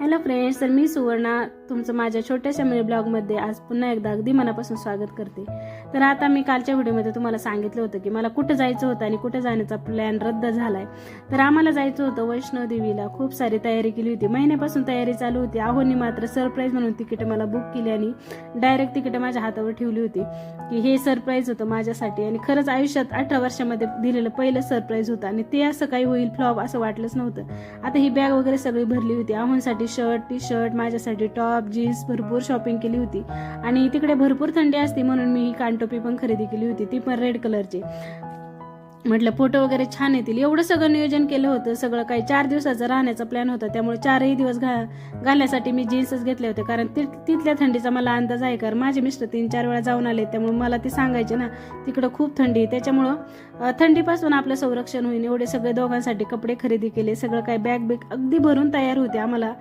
Hello friends, तर मी सुवर्णा तुमचं माझ्या छोट्याशा मिनी ब्लॉगमध्ये आज पुन्हा एकदा अगदी मनापासून स्वागत करते. तर आता मी कालच्या व्हिडिओमध्ये तुम्हाला सांगितलं होतं की मला कुठं जायचं होतं आणि कुठं जाण्याचा प्लॅन रद्द झालाय. तर आम्हाला जायचं होतं वैष्णोदेवीला. खूप सारी तयारी केली होती, महिन्यापासून तयारी चालू होती. आहोंनी मात्र सरप्राईज म्हणून तिकीट मला बुक केली आणि डायरेक्ट तिकीट माझ्या हातावर ठेवली होती की हे सरप्राईज होतं माझ्यासाठी. आणि खरंच आयुष्यात 18 वर्षामध्ये दिलेलं पहिलं सरप्राईज होतं आणि ते असं काही होईल फ्लॉप असं वाटलंच नव्हतं. आता ही बॅग वगैरे सगळी भरली होती. आहोंसाठी शर्ट, टी शर्ट, माझ्यासाठी टॉप, जीन्स भरपूर शॉपिंग केली होती. आणि तिकडे भरपूर थंडी असते म्हणून मी ही कानटोपी पण खरेदी केली होती, ती पण रेड कलरची. म्हटलं फोटो वगैरे छान येतील, एवढं सगळं नियोजन केलं होतं. सगळं काही 4 दिवसाचा राहण्याचा प्लॅन होता, त्यामुळे 4ही दिवस घालण्यासाठी मी जीन्सच घेतले होते. कारण तिथल्या थंडीचा मला अंदाज आहे, कारण माझे मिस्टर 3-4 वेळा जाऊन आले, त्यामुळे मला ते सांगायचे ना तिकडं खूप थंडी आहे. त्याच्यामुळं थंडीपासून आपलं संरक्षण होईल एवढे सगळे दोघांसाठी कपडे खरेदी केले. सगळं काही बॅग अगदी भरून तयार होते. आम्हाला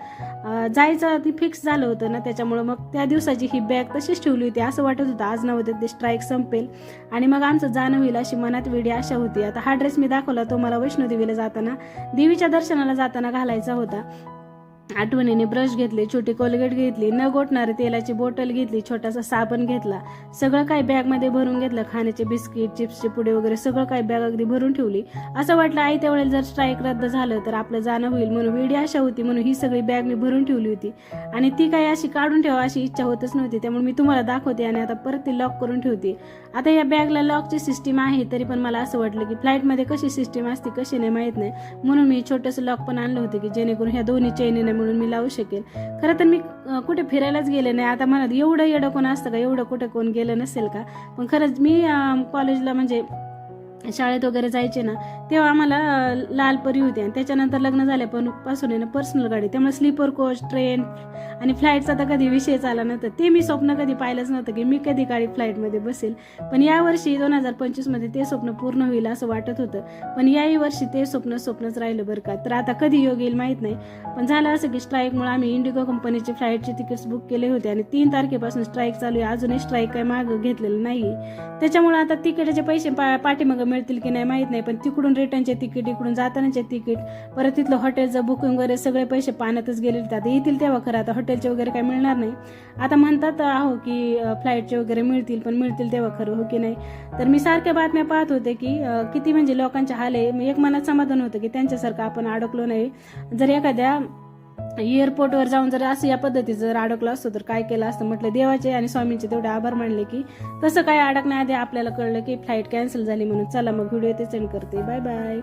जायचं ती फिक्स झालं होतं ना, त्याच्यामुळं मग त्या दिवसाची ही बॅग तशीच ठेवली होती. असं वाटत होतं आज ना उद्या ते स्ट्राईक संपेल आणि मग आमचं जाणं होईल अशी मनात वेळी आशा होती. आता हा ड्रेस मी दाखवला तो मला वैष्णोदेवीला जाताना, देवीच्या दर्शनाला जाताना घालायचा होता. आठवणीने ब्रश घेतले, छोटी कोलगेट घेतली, न गोठणारी तेलाची बॉटल घेतली, छोटासा साबण घेतला. सगळं काही बॅगमध्ये भरून घेतलं. खाण्याचे बिस्किट, चिप्सचे पुडे वगैरे सगळं काही बॅग अगदी भरून ठेवली. असं वाटलं आई त्यावेळेला जर स्ट्राईक रद्द झालं तर आपलं जाणं होईल म्हणून वेडी आशा होती, म्हणून ही सगळी बॅग मी भरून ठेवली होती. आणि ती काही अशी काढून ठेवा अशी इच्छा होतच नव्हती, त्यामुळे मी तुम्हाला दाखवते आणि आता परत ती लॉक करून ठेवते. आता या बॅगला लॉकची सिस्टीम आहे, तरी पण मला असं वाटलं की फ्लाईटमध्ये कशी सिस्टीम असते कशी नाही माहीत नाही, म्हणून मी छोटंसं लॉक पण आणलं होतं की जेणेकरून ह्या दोन्ही चैनीने म्हणून मी लावू शकेल. खरं तर मी कुठे फिरायलाच गेले नाही. आता म्हणत एवढं येडं कोण असतं का, एवढं कुठे कोण गेलं नसेल का. पण खरंच मी कॉलेजला म्हणजे शाळेत वगैरे जायचे ना, तेव्हा आम्हाला लालपरी होती आणि त्याच्यानंतर लग्न झाल्यापासून आहे ना पर्सनल गाडी, त्यामुळे स्लीपर कोच, ट्रेन आणि फ्लाईटचा तर कधी विषयच आला नव्हता. ते मी स्वप्न कधी पाहिलंच नव्हतं की मी कधी गाडी फ्लाईटमध्ये बसेल. पण यावर्षी 2025 मध्ये ते स्वप्न पूर्ण होईल असं वाटत होतं. पण याही वर्षी ते स्वप्नच राहिलं बरं का. तर आता कधी योग येईल माहीत नाही. पण झालं असं की स्ट्राईकमुळे आम्ही इंडिगो कंपनीचे फ्लाईटचे तिकीट्स बुक केले होते आणि 3 तारखेपासून स्ट्राईक चालू आहे. अजूनही स्ट्राईक काही मागं घेतलेलं नाही, त्याच्यामुळे आता तिकीटाचे पैसे पाठीमागं मिळतील की नाही माहीत नाही. पण तिकडून रिटर्नचे तिकीट, इकडून जातानाचे तिकीट, परत तिथलं हॉटेलचं बुकिंग वगैरे सगळे पैसे पाण्यातच गेले. आता येतील तेव्हा खरं, आता हॉटेलचे वगैरे काही मिळणार नाही. आता म्हणतात आहो की फ्लाईटचे वगैरे मिळतील, पण मिळतील तेव्हा खरं हो की नाही. तर मी सारख्या बातम्या पाहत होते की किती म्हणजे लोकांचे हाल आहे. एक मनात समाधान होतं की त्यांच्यासारखं आपण अडकलो नाही. जर एखाद्या एअरपोर्टवर जाऊन जर असं या पद्धतीचं जर अडकलं असतं तर काय केलं असतं. म्हटलं देवाचे आणि स्वामींचे तेवढे आभार मानले की तसं काय अडकण्याआधी आपल्याला कळलं की फ्लाईट कॅन्सल झाली म्हणून. चला मग व्हिडिओ ते सेंड करते. Bye bye.